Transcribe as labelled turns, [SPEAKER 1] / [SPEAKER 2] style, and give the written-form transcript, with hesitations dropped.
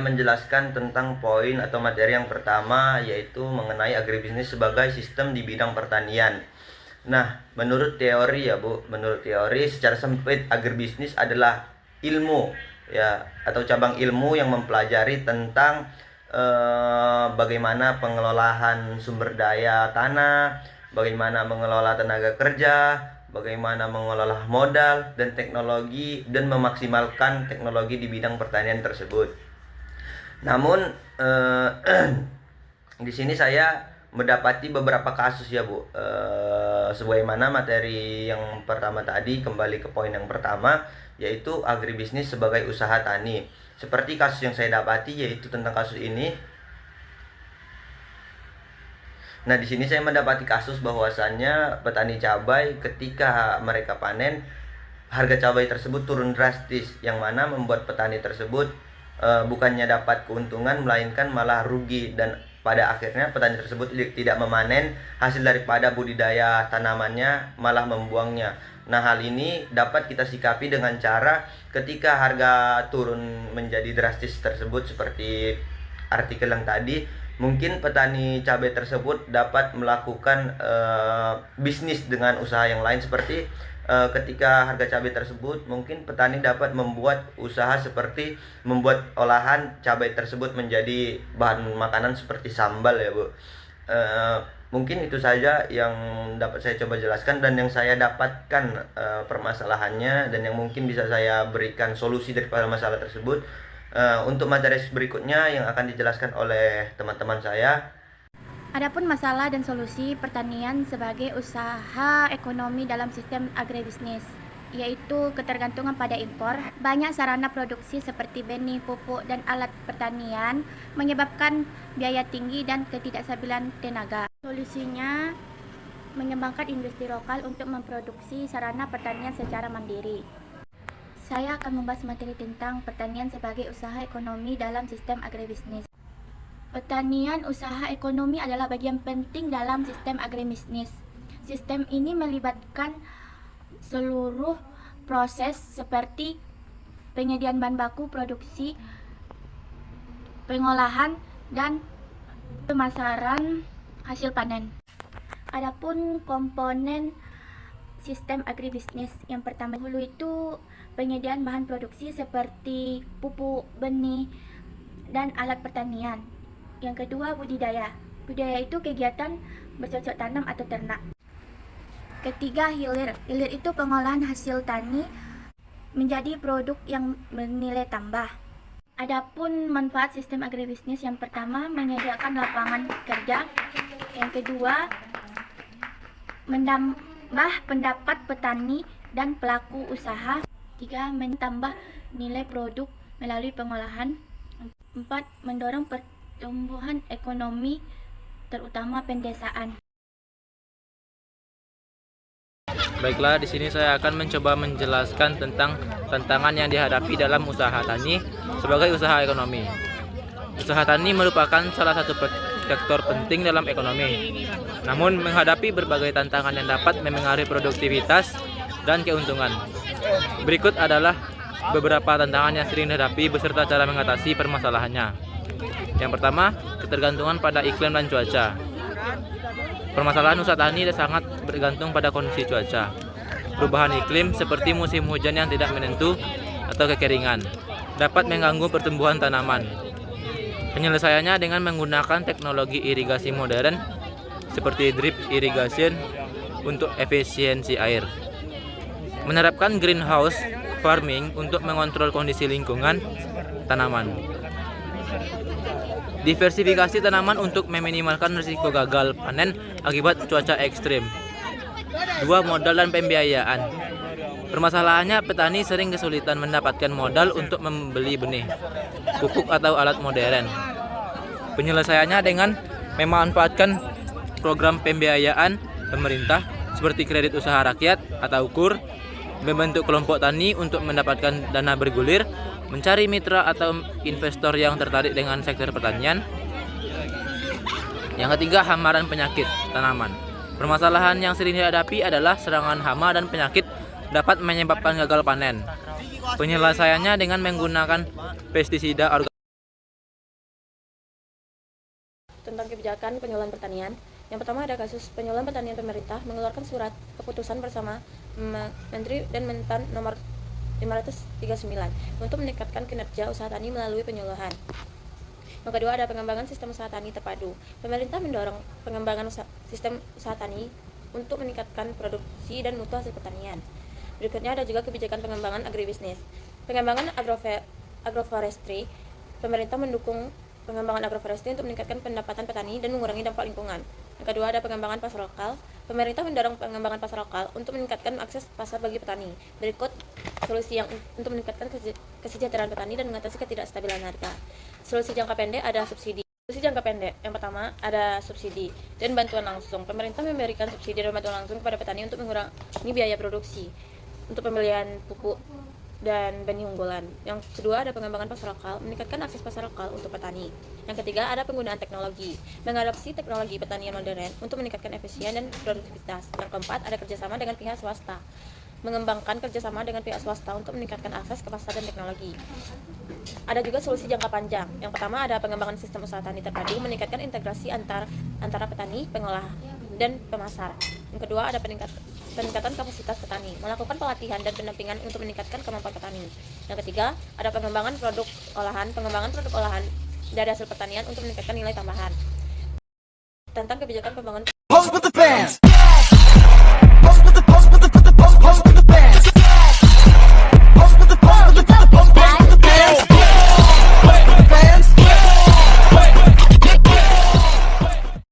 [SPEAKER 1] menjelaskan tentang poin atau materi yang pertama, yaitu mengenai agribisnis sebagai sistem di bidang pertanian. Nah, menurut teori ya Bu, menurut teori secara sempit agribisnis adalah ilmu ya atau cabang ilmu yang mempelajari tentang bagaimana pengelolaan sumber daya tanah, bagaimana mengelola tenaga kerja, bagaimana mengelola modal dan teknologi dan memaksimalkan teknologi di bidang pertanian tersebut. Namun di sini saya mendapati beberapa kasus ya Bu. Sebagaimana materi yang pertama tadi, kembali ke poin yang pertama, yaitu agribisnis sebagai usaha tani. Seperti kasus yang saya dapati, yaitu tentang kasus ini. Nah, di sini saya mendapati kasus bahwasannya petani cabai ketika mereka panen, harga cabai tersebut turun drastis, yang mana membuat petani tersebut bukannya dapat keuntungan melainkan malah rugi, dan pada akhirnya petani tersebut tidak memanen hasil daripada budidaya tanamannya, malah membuangnya. Nah, hal ini dapat kita sikapi dengan cara ketika harga turun menjadi drastis tersebut seperti artikel yang tadi, mungkin petani cabai tersebut dapat melakukan bisnis dengan usaha yang lain, seperti ketika harga cabai tersebut, mungkin petani dapat membuat usaha seperti membuat olahan cabai tersebut menjadi bahan makanan seperti sambal ya Bu. Mungkin itu saja yang dapat saya coba jelaskan dan yang saya dapatkan permasalahannya, dan yang mungkin bisa saya berikan solusi daripada masalah tersebut. Untuk materi berikutnya yang akan dijelaskan oleh teman-teman saya.
[SPEAKER 2] Adapun masalah dan solusi pertanian sebagai usaha ekonomi dalam sistem agribisnis, yaitu ketergantungan pada impor. Banyak sarana produksi seperti benih, pupuk, dan alat pertanian menyebabkan biaya tinggi dan ketidakstabilan tenaga. Solusinya, mengembangkan industri lokal untuk memproduksi sarana pertanian secara mandiri. Saya akan membahas materi tentang pertanian sebagai usaha ekonomi dalam sistem agribisnis. Pertanian usaha ekonomi adalah bagian penting dalam sistem agribisnis. Sistem ini melibatkan seluruh proses seperti penyediaan bahan baku, produksi, pengolahan, dan pemasaran hasil panen. Adapun komponen sistem agribisnis yang pertama dulu itu penyediaan bahan produksi seperti pupuk, benih, dan alat pertanian. Yang kedua, budidaya. Budidaya itu kegiatan bercocok tanam atau ternak. Ketiga, hilir. Hilir itu pengolahan hasil tani menjadi produk yang bernilai tambah. Adapun manfaat sistem agribisnis, yang pertama menyediakan lapangan kerja. Yang kedua, menambah pendapat petani dan pelaku usaha. 3. Menambah nilai produk melalui pengolahan. 4. Mendorong pertumbuhan ekonomi terutama pedesaan.
[SPEAKER 3] Baiklah, di sini saya akan mencoba menjelaskan tentang tantangan yang dihadapi dalam usaha tani sebagai usaha ekonomi. Usaha tani merupakan salah satu sektor penting dalam ekonomi. Namun menghadapi berbagai tantangan yang dapat memengaruhi produktivitas dan keuntungan. Berikut adalah beberapa tantangan yang sering dihadapi beserta cara mengatasi permasalahannya. Yang pertama, ketergantungan pada iklim dan cuaca. Permasalahan usaha tani sangat bergantung pada kondisi cuaca. Perubahan iklim seperti musim hujan yang tidak menentu atau kekeringan dapat mengganggu pertumbuhan tanaman. Penyelesaiannya dengan menggunakan teknologi irigasi modern seperti drip irrigation untuk efisiensi air. Menerapkan greenhouse farming untuk mengontrol kondisi lingkungan tanaman. Diversifikasi tanaman untuk meminimalkan risiko gagal panen akibat cuaca ekstrim. 2. Modal dan pembiayaan. Permasalahannya, petani sering kesulitan mendapatkan modal untuk membeli benih, pupuk atau alat modern. Penyelesaiannya dengan memanfaatkan program pembiayaan pemerintah seperti kredit usaha rakyat atau KUR, membentuk kelompok tani untuk mendapatkan dana bergulir, mencari mitra atau investor yang tertarik dengan sektor pertanian. Yang ketiga, hama dan penyakit tanaman. Permasalahan yang sering dihadapi adalah serangan hama dan penyakit dapat menyebabkan gagal panen. Penyelesaiannya dengan menggunakan pestisida organik
[SPEAKER 4] tentang kebijakan penyuluhan pertanian. Yang pertama ada kasus penyuluhan pertanian pemerintah mengeluarkan surat keputusan bersama Menteri dan Mentan nomor 539 untuk meningkatkan kinerja usaha tani melalui penyuluhan. Yang kedua ada pengembangan sistem usaha tani terpadu. Pemerintah mendorong pengembangan sistem usaha tani untuk meningkatkan produksi dan mutu hasil pertanian. Berikutnya ada juga kebijakan pengembangan agribisnis. Pengembangan agroforestry. Pemerintah mendukung pengembangan agroforestry untuk meningkatkan pendapatan petani dan mengurangi dampak lingkungan. Yang kedua ada pengembangan pasar lokal. Pemerintah mendorong pengembangan pasar lokal untuk meningkatkan akses pasar bagi petani. Berikut solusi yang untuk meningkatkan kesejahteraan petani dan mengatasi ketidakstabilan harga. Solusi jangka pendek ada subsidi. Solusi jangka pendek yang pertama ada subsidi dan bantuan langsung. Pemerintah memberikan subsidi dan bantuan langsung kepada petani untuk mengurangi biaya produksi untuk pembelian pupuk dan benih unggulan. Yang kedua ada pengembangan pasar lokal, meningkatkan akses pasar lokal untuk petani. Yang ketiga ada penggunaan teknologi, mengadopsi teknologi pertanian modern untuk meningkatkan efisien dan produktivitas. Yang keempat ada kerjasama dengan pihak swasta, mengembangkan kerjasama dengan pihak swasta untuk meningkatkan akses ke pasar dan teknologi. Ada juga solusi jangka panjang. Yang pertama ada pengembangan sistem usaha tani terpadu, meningkatkan integrasi antara petani, pengolah, dan pemasar. Yang kedua ada peningkatan kapasitas petani, melakukan pelatihan dan pendampingan untuk meningkatkan kemampuan petani. Yang ketiga ada pengembangan produk olahan dari hasil pertanian untuk meningkatkan nilai tambahan. Tentang kebijakan pembangunan